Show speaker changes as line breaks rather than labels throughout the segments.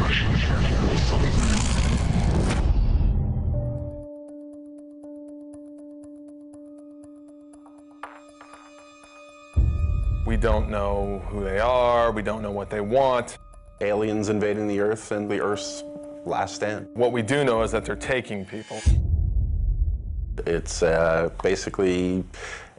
We don't know who they are, we don't know what they want.
Aliens invading the Earth and the Earth's last stand.
What we do know is that they're taking people.
It's basically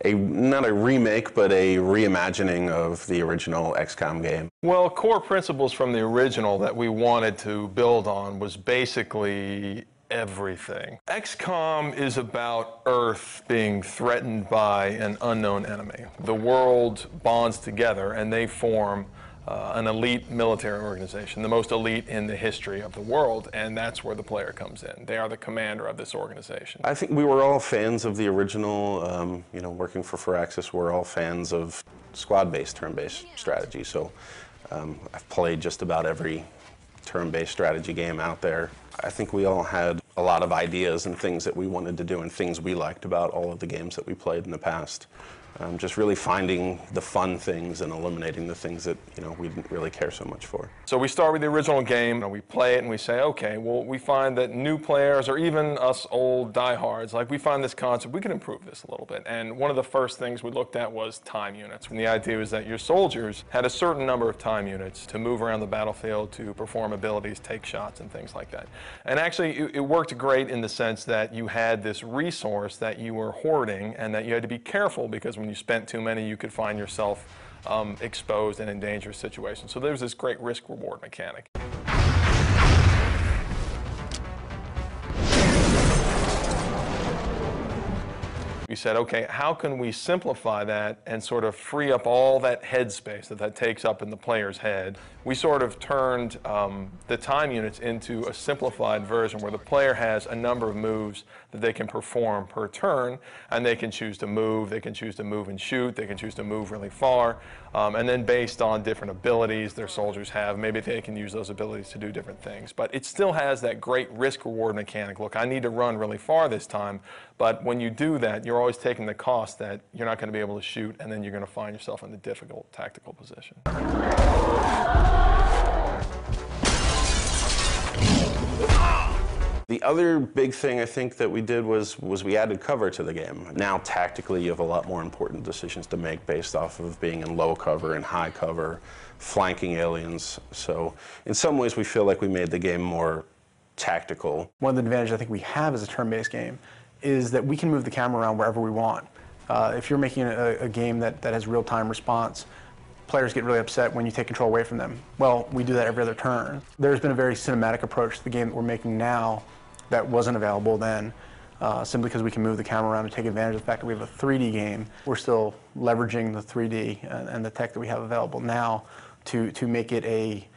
not a remake, but a reimagining of the original XCOM game.
Well, core principles from the original that we wanted to build on was basically everything. XCOM is about Earth being threatened by an unknown enemy. The world bonds together and they form an elite military organization, the most elite in the history of the world, and that's where the player comes in. They are the commander of this organization.
I think we were all fans of the original, you know, working for Firaxis, we're all fans of squad-based, turn-based strategy. So I've played just about every turn-based strategy game out there. I think we all had a lot of ideas and things that we wanted to do and things we liked about all of the games that we played in the past. Just really finding the fun things and eliminating the things that, you know, we didn't really care so much for.
So we start with the original game, and we play it, and we say, okay, well, we find that new players, or even us old diehards, like we find this concept, we can improve this a little bit. And one of the first things we looked at was time units. And the idea was that your soldiers had a certain number of time units to move around the battlefield, to perform abilities, take shots, and things like that. And actually, it worked great in the sense that you had this resource that you were hoarding, and that you had to be careful, because when you spent too many, you could find yourself exposed and in dangerous situations. So there's this great risk-reward mechanic. We said, okay, how can we simplify that and sort of free up all that headspace that takes up in the player's head? We sort of turned the time units into a simplified version where the player has a number of moves that they can perform per turn, and they can choose to move, they can choose to move and shoot, they can choose to move really far, and then based on different abilities their soldiers have, maybe they can use those abilities to do different things. But it still has that great risk-reward mechanic. Look, I need to run really far this time, but when you do that, you're always taking the cost that you're not going to be able to shoot, and then you're going to find yourself in a difficult tactical position.
The other big thing I think that we did was we added cover to the game. Now tactically you have a lot more important decisions to make based off of being in low cover and high cover, flanking aliens. So in some ways we feel like we made the game more tactical.
One of the advantages I think we have as a turn-based game is that we can move the camera around wherever we want. If you're making a game that has real-time response, players get really upset when you take control away from them. Well, we do that every other turn. There's been a very cinematic approach to the game that we're making now that wasn't available then, simply because we can move the camera around and take advantage of the fact that we have a 3D game. We're still leveraging the 3D and the tech that we have available now to make it a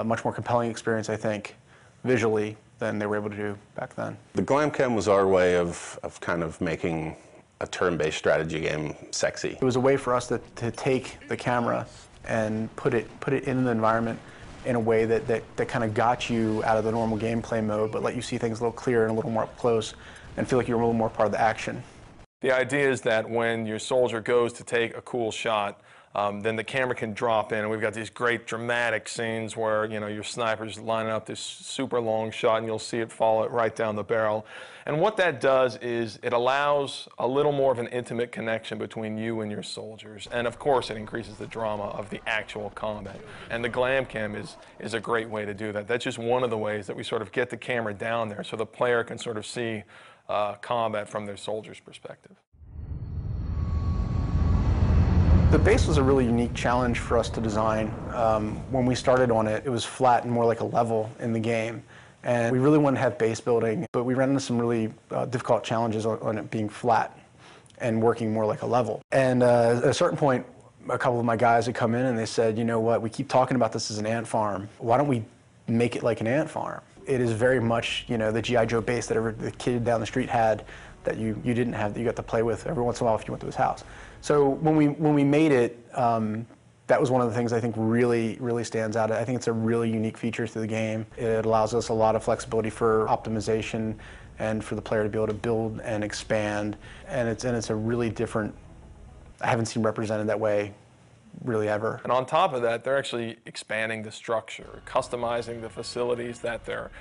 much more compelling experience, I think, visually than they were able to do back then.
The Glamcam was our way of kind of making a turn-based strategy game sexy.
It was a way for us to take the camera and put it in the environment in a way that kind of got you out of the normal gameplay mode, but let you see things a little clearer and a little more up close and feel like you're a little more part of the action.
The idea is that when your soldier goes to take a cool shot, then the camera can drop in, and we've got these great dramatic scenes where, you know, your sniper's lining up this super long shot and you'll see it fall right down the barrel. And what that does is it allows a little more of an intimate connection between you and your soldiers. And of course it increases the drama of the actual combat. And the Glamcam is a great way to do that. That's just one of the ways that we sort of get the camera down there so the player can sort of see combat from their soldier's perspective.
The base was a really unique challenge for us to design. When we started on it, it was flat and more like a level in the game. And we really wanted to have base building, but we ran into some really difficult challenges on it being flat and working more like a level. And at a certain point, a couple of my guys had come in and they said, you know what, we keep talking about this as an ant farm. Why don't we make it like an ant farm? It is very much, you know, the G.I. Joe base that the kid down the street had that you didn't have, that you got to play with every once in a while if you went to his house. So when we made it, that was one of the things I think really stands out. I think it's a really unique feature to the game. It allows us a lot of flexibility for optimization and for the player to be able to build and expand. And it's a really different, I haven't seen represented that way really ever.
And on top of that, they're actually expanding the structure, customizing the facilities that they're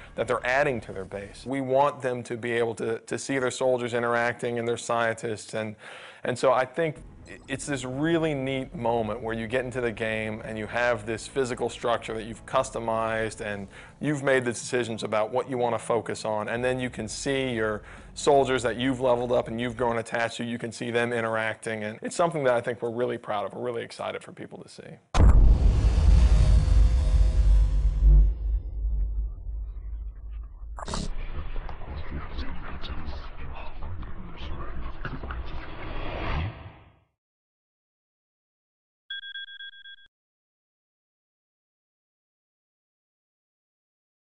adding to their base. We want them to be able to see their soldiers interacting and their scientists, and so I think it's this really neat moment where you get into the game and you have this physical structure that you've customized and you've made the decisions about what you want to focus on, and then you can see your soldiers that you've leveled up and you've grown attached to, you can see them interacting, and it's something that I think we're really proud of. We're really excited for people to see.